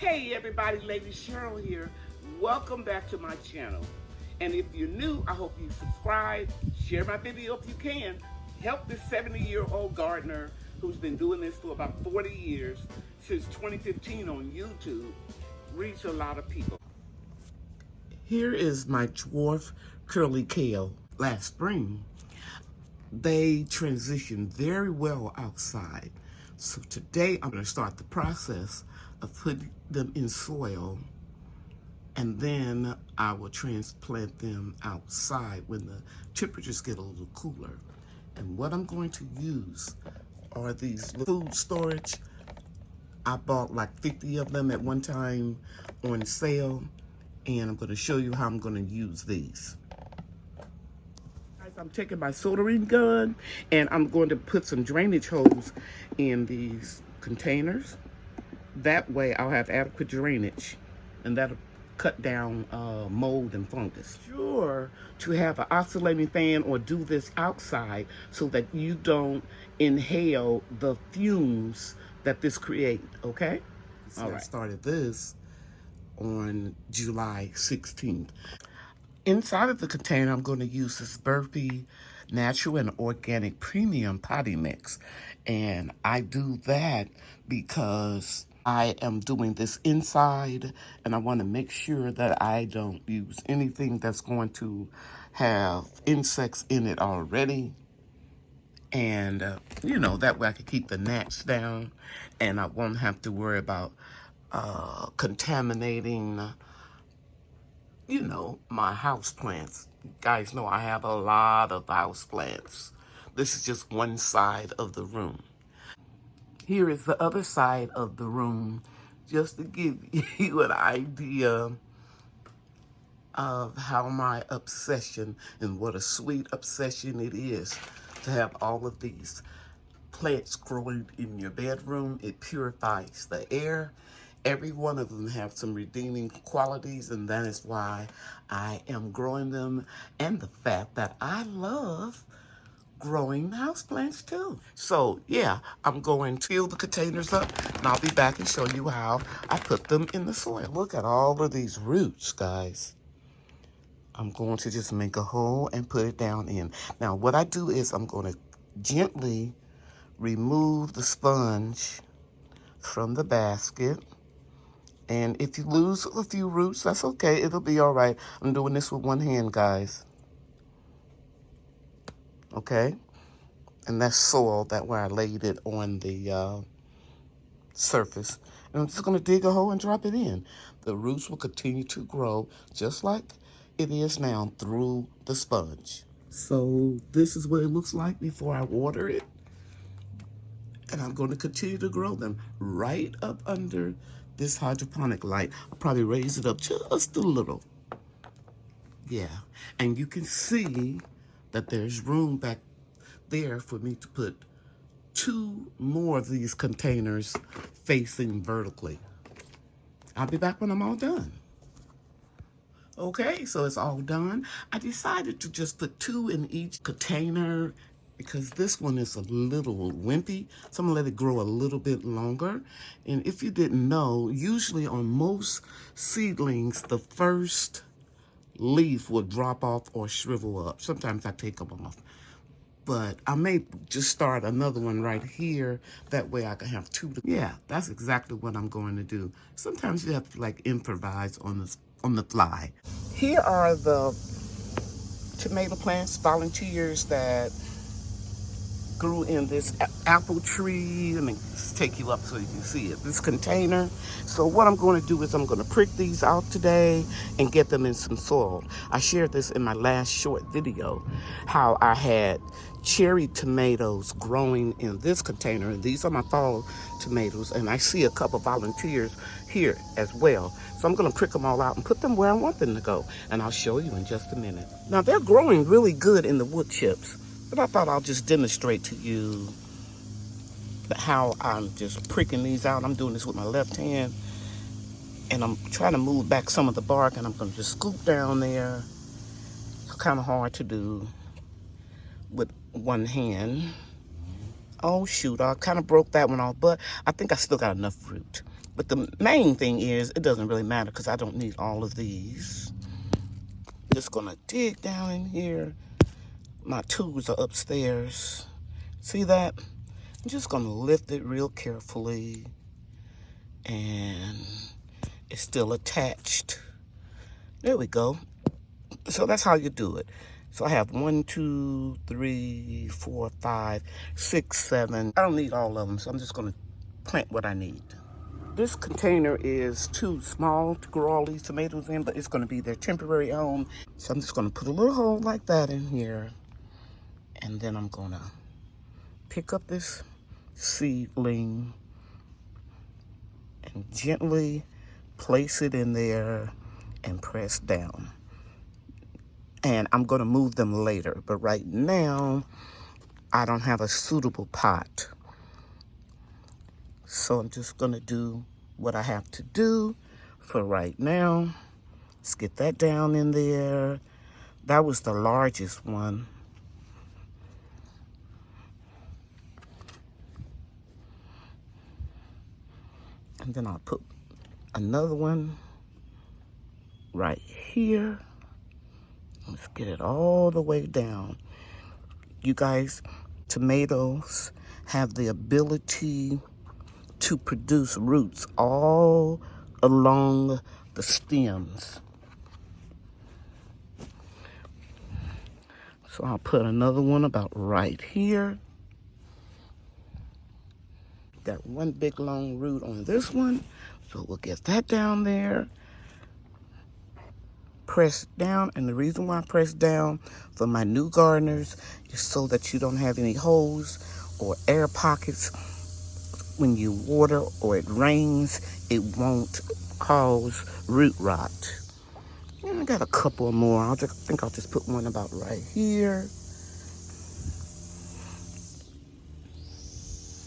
Hey everybody, Lady Cheryl here. Welcome back to my channel. And if you're new, I hope you subscribe, share my video if you can. Help this 70-year-old gardener who's been doing this for about 40 years, since 2015 on YouTube, reach a lot of people. Here is my dwarf curly kale. Last spring, they transitioned very well outside. So today I'm going to start the process of putting them in soil, and then I will transplant them outside when the temperatures get a little cooler. And what I'm going to use are these food storage. I bought like 50 of them at one time on sale, and I'm going to show you how I'm going to use these. I'm taking my soldering gun and I'm going to put some drainage holes in these containers. That way I'll have adequate drainage, and that'll cut down mold and fungus. Sure to have an oscillating fan or do this outside so that you don't inhale the fumes that this creates, okay? All right. I started this on July 16th. Inside of the container, I'm going to use this Burpee Natural and Organic Premium Potting Mix. And I do that because I am doing this inside, and I want to make sure that I don't use anything that's going to have insects in it already. And, you know, that way I can keep the gnats down, and I won't have to worry about contaminating you know, my house plants. You guys know I have a lot of house plants. This is just one side of the room. Here is the other side of the room, just to give you an idea of how my obsession, and what a sweet obsession it is to have all of these plants growing in your bedroom. It purifies the air. Every one of them have some redeeming qualities, and that is why I am growing them, and the fact that I love growing houseplants too. So yeah, I'm going to fill the containers up, and I'll be back and show you how I put them in the soil. Look at all of these roots, guys. I'm going to just make a hole and put it down in. Now what I do is I'm going to gently remove the sponge from the basket. And if you lose a few roots, that's okay. It'll be all right. I'm doing this with one hand, guys. Okay? And that's soil. That where I laid it on the surface. And I'm just going to dig a hole and drop it in. The roots will continue to grow just like it is now through the sponge. So this is what it looks like before I water it. And I'm going to continue to grow them right up under this hydroponic light. I'll probably raise it up just a little. Yeah, and you can see that there's room back there for me to put 2 more of these containers facing vertically. I'll be back when I'm all done. Okay, so it's all done. I decided to just put 2 in each container because this one is a little wimpy, so I'm gonna let it grow a little bit longer. And if you didn't know, usually on most seedlings, the first leaf will drop off or shrivel up. Sometimes I take them off. But I may just start another one right here. That way I can have 2. Yeah, that's exactly what I'm going to do. Sometimes you have to like improvise on the fly. Here are the tomato plants, volunteers that grew in this apple tree. Let me just take you up so you can see it. This container. So what I'm going to do is I'm going to prick these out today and get them in some soil. I shared this in my last short video, how I had cherry tomatoes growing in this container, and these are my fall tomatoes, and I see a couple volunteers here as well. So I'm going to prick them all out and put them where I want them to go, and I'll show you in just a minute. Now they're growing really good in the wood chips, but I thought I'll just demonstrate to you how I'm just pricking these out. I'm doing this with my left hand, and I'm trying to move back some of the bark, and I'm going to just scoop down there. It's kind of hard to do with one hand. Oh shoot, I kind of broke that one off, but I think I still got enough fruit. But the main thing is, it doesn't really matter because I don't need all of these. Just gonna dig down in here. My tools are upstairs. See that? I'm just gonna lift it real carefully. And it's still attached. There we go. So that's how you do it. So I have 1, 2, 3, 4, 5, 6, 7. I don't need all of them, so I'm just gonna plant what I need. This container is too small to grow all these tomatoes in, but it's gonna be their temporary home. So I'm just gonna put a little hole like that in here. And then I'm gonna pick up this seedling and gently place it in there and press down. And I'm gonna move them later, but right now, I don't have a suitable pot. So I'm just gonna do what I have to do for right now. Let's get that down in there. That was the largest one. And then I'll put another one right here. Let's get it all the way down. You guys, tomatoes have the ability to produce roots all along the stems. So I'll put another one about right here. Got one big long root on this one, so we'll get that down there. Press down, and the reason why I press down for my new gardeners is so that you don't have any holes or air pockets when you water or it rains. It won't cause root rot. And I got a couple more. I think I'll just put one about right here.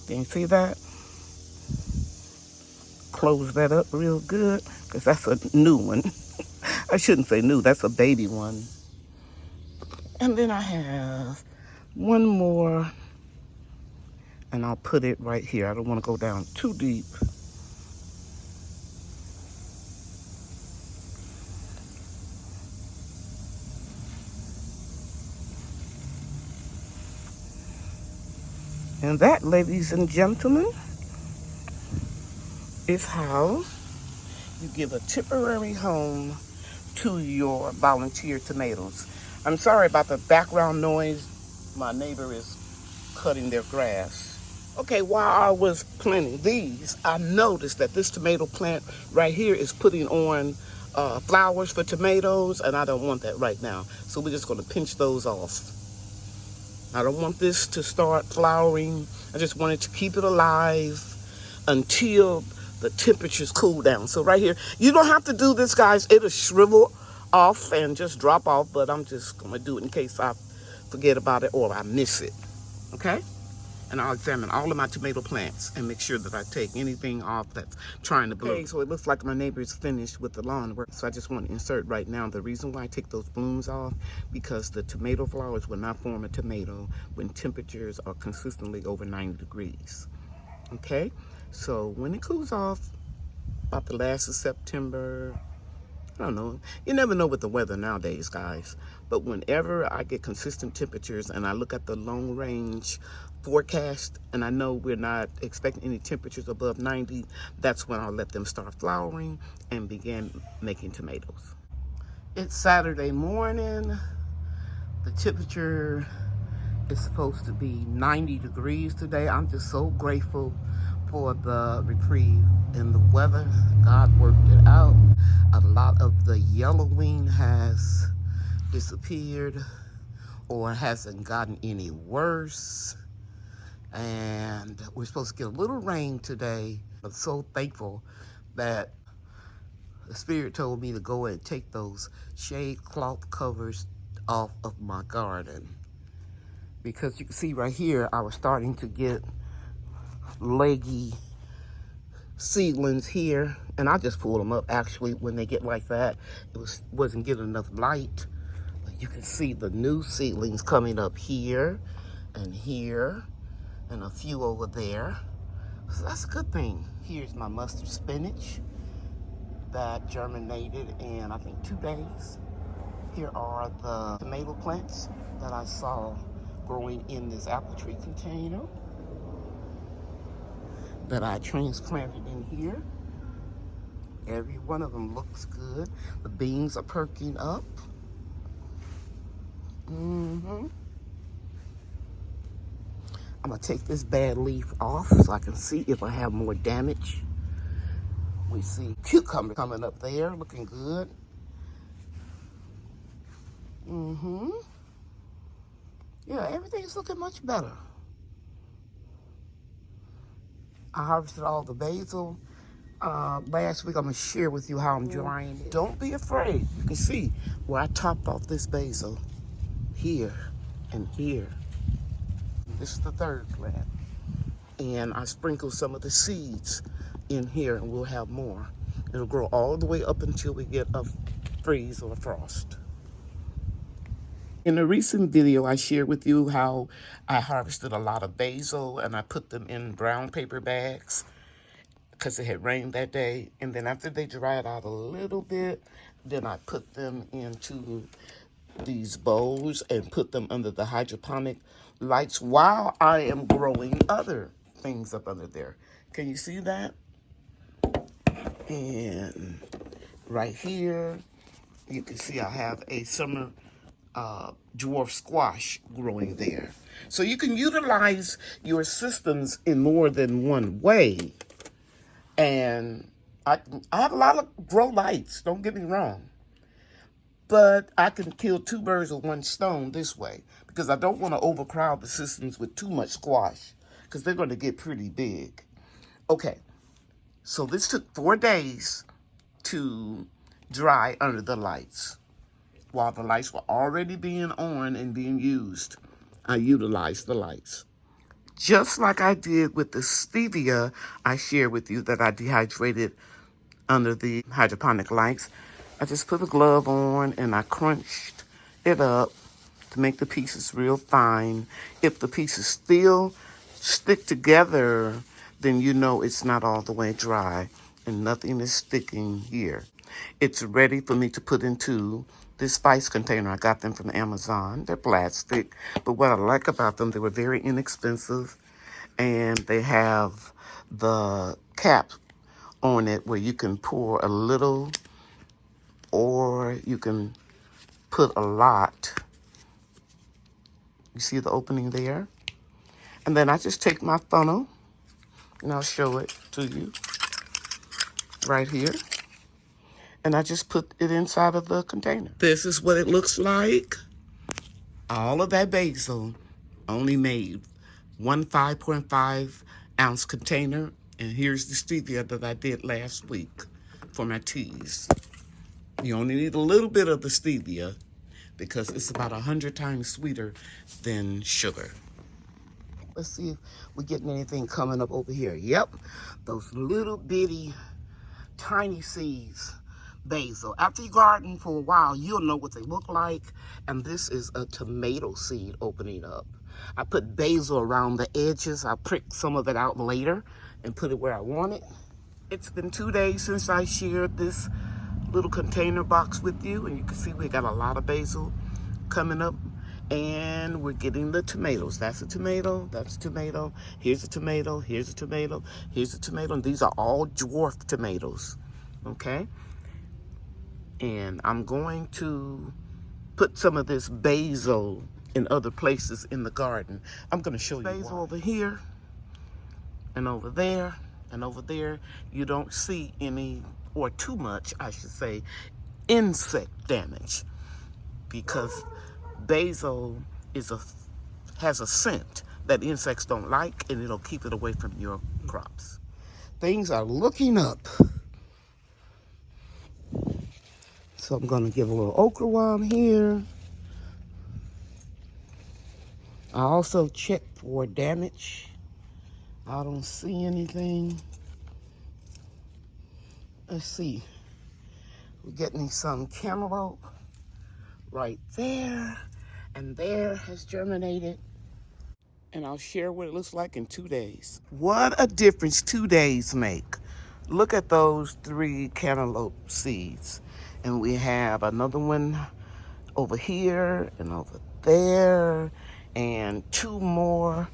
Can you see that? Close that up real good, because that's a new one. I shouldn't say new, that's a baby one. And then I have one more, and I'll put it right here. I don't want to go down too deep. And that, ladies and gentlemen, is how you give a temporary home to your volunteer tomatoes. I'm sorry about the background noise. My neighbor is cutting their grass. Okay, while I was planting these, I noticed that this tomato plant right here is putting on flowers for tomatoes, and I don't want that right now. So we're just gonna pinch those off. I don't want this to start flowering. I just wanted to keep it alive until the temperatures cool down. So right here, you don't have to do this, guys. It'll shrivel off and just drop off, but I'm just gonna do it in case I forget about it or I miss it, okay? And I'll examine all of my tomato plants and make sure that I take anything off that's trying to bloom. Okay, so it looks like my neighbor is finished with the lawn work, so I just want to insert right now the reason why I take those blooms off, because the tomato flowers will not form a tomato when temperatures are consistently over 90 degrees, okay? So when it cools off, about the last of September, I don't know. You never know with the weather nowadays, guys. But whenever I get consistent temperatures and I look at the long range forecast and I know we're not expecting any temperatures above 90, that's when I'll let them start flowering and begin making tomatoes. It's Saturday morning. The temperature is supposed to be 90 degrees today. I'm just so grateful for the reprieve in the weather. God worked it out. A lot of the yellowing has disappeared or hasn't gotten any worse. And we're supposed to get a little rain today. I'm so thankful that the Spirit told me to go and take those shade cloth covers off of my garden. Because you can see right here, I was starting to get leggy seedlings here, and I just pulled them up. Actually, when they get like that, it wasn't getting enough light. But you can see the new seedlings coming up here and a few over there. So that's a good thing. Here's my mustard spinach that germinated in, I think, 2 days. Here are the tomato plants that I saw growing in this apple tree container that I transplanted in here. Every one of them looks good. The beans are perking up. I'm gonna take this bad leaf off so I can see if I have more damage. We see cucumber coming up there, looking good. Yeah, everything's looking much better. I harvested all the basil. Last week I'm gonna share with you how I'm drying it. Don't be afraid. You can see where I topped off this basil. Here and here. This is the third plant. And I sprinkled some of the seeds in here, and we'll have more. It'll grow all the way up until we get a freeze or a frost. In a recent video, I shared with you how I harvested a lot of basil and I put them in brown paper bags because it had rained that day. And then after they dried out a little bit, then I put them into these bowls and put them under the hydroponic lights while I am growing other things up under there. Can you see that? And right here, you can see I have a summer dwarf squash growing there. So you can utilize your systems in more than one way. And I have a lot of grow lights, don't get me wrong. But I can kill 2 birds with 1 stone this way because I don't want to overcrowd the systems with too much squash because they're going to get pretty big. Okay, so this took 4 days to dry under the lights. While the lights were already being on and being used, I utilized the lights. Just like I did with the stevia I shared with you that I dehydrated under the hydroponic lights, I just put a glove on and I crunched it up to make the pieces real fine. If the pieces still stick together, then you know it's not all the way dry and nothing is sticking here. It's ready for me to put into this spice container. I got them from Amazon. They're plastic, but what I like about them, they were very inexpensive, and they have the cap on it where you can pour a little or you can put a lot. You see the opening there? And then I just take my funnel and I'll show it to you right here. And I just put it inside of the container. This is what it looks like. All of that basil only made 1 5.5 ounce container. And here's the stevia that I did last week for my teas. You only need a little bit of the stevia because it's about 100 times sweeter than sugar. Let's see if we're getting anything coming up over here. Yep, those little bitty tiny seeds. Basil. After you garden for a while, you'll know what they look like. And this is a tomato seed opening up. I put basil around the edges. I prick some of it out later and put it where I want it. It's been 2 days since I shared this little container box with you. And you can see we got a lot of basil coming up. And we're getting the tomatoes. That's a tomato. That's a tomato. Here's a tomato. Here's a tomato. Here's a tomato. And these are all dwarf tomatoes. Okay? And I'm going to put some of this basil in other places in the garden. I'm going to show you basil over here and over there and over there. You don't see any, or too much, I should say, insect damage because basil has a scent that insects don't like, and it'll keep it away from your crops. Things are looking up. So I'm going to give a little okra while I'm here. I also checked for damage. I don't see anything. Let's see. We're getting some cantaloupe right there. And there has germinated. and I'll share what it looks like in 2 days. What a difference 2 days make. Look at those 3 cantaloupe seeds. And we have another one over here and over there and 2 more.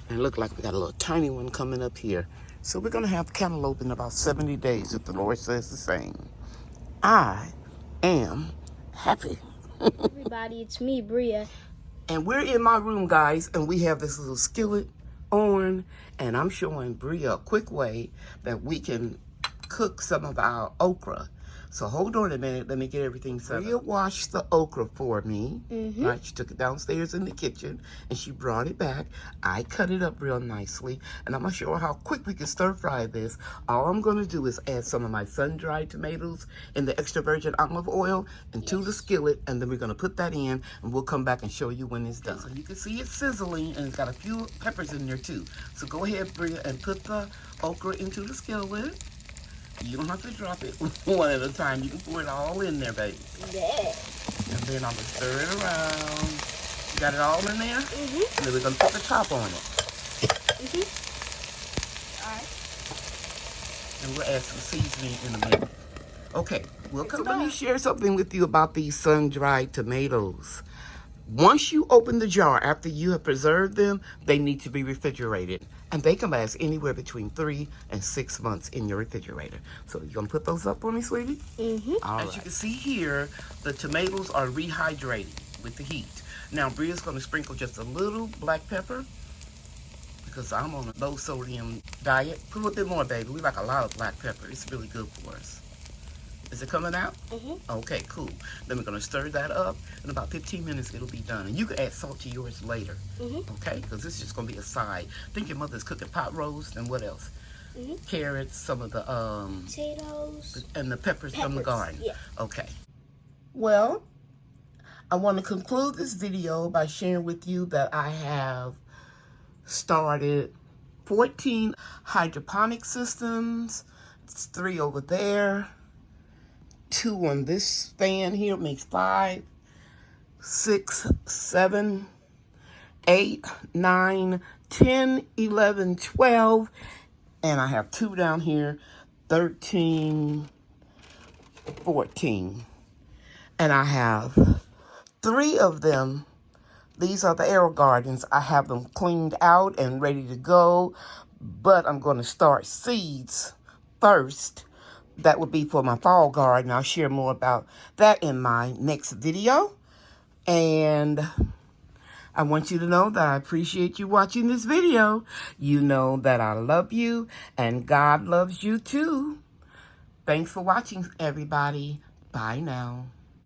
And it look like we got a little tiny one coming up here. So we're gonna have cantaloupe in about 70 days if the Lord says the same. I am happy. Everybody, it's me, Bria. And we're in my room, guys, and we have this little skillet on, and I'm showing Bria a quick way that we can cook some of our okra. So hold on a minute, let me get everything set up. Bria washed the okra for me, right? She took it downstairs in the kitchen, and she brought it back. I cut it up real nicely, and I'm gonna show her how quick we can stir fry this. All I'm gonna do is add some of my sun-dried tomatoes in the extra virgin olive oil into the skillet, and then we're gonna put that in, and we'll come back and show you when it's done. So you can see it's sizzling, and it's got a few peppers in there too. So go ahead, Bria, and put the okra into the skillet. You don't have to drop it one at a time. You can pour it all in there, baby. Yeah. And then I'm going to stir it around. You got it all in there? And then we're going to put the top on it. All right. And we'll add some seasoning in a minute. Okay, let me share something with you about these sun-dried tomatoes. Once you open the jar, after you have preserved them, they need to be refrigerated. And they can last anywhere between 3 and 6 months in your refrigerator. So you gonna put those up for me, sweetie? All right. As you can see here, the tomatoes are rehydrating with the heat. Now, Bria's gonna sprinkle just a little black pepper because I'm on a low sodium diet. Put a little bit more, baby. We like a lot of black pepper. It's really good for us. Is it coming out? Okay, cool. Then we're going to stir that up. In about 15 minutes, it'll be done. And you can add salt to yours later. Okay? Because this is just going to be a side. I think your mother's cooking pot roast and what else? Carrots, some of the potatoes. And the peppers from the garden. Yeah. Okay. Well, I want to conclude this video by sharing with you that I have started 14 hydroponic systems. It's 3 over there. 2 on this fan here makes 5, 6, 7, 8, 9, 10, 11, 12, and I have 2 down here, 13, 14. And I have 3 of them. These are the arrow gardens. I have them cleaned out and ready to go, but I'm going to start seeds first. That would be for my fall garden. I'll share more about that in my next video. And I want you to know that I appreciate you watching this video. You know that I love you and God loves you too. Thanks for watching, everybody. Bye now.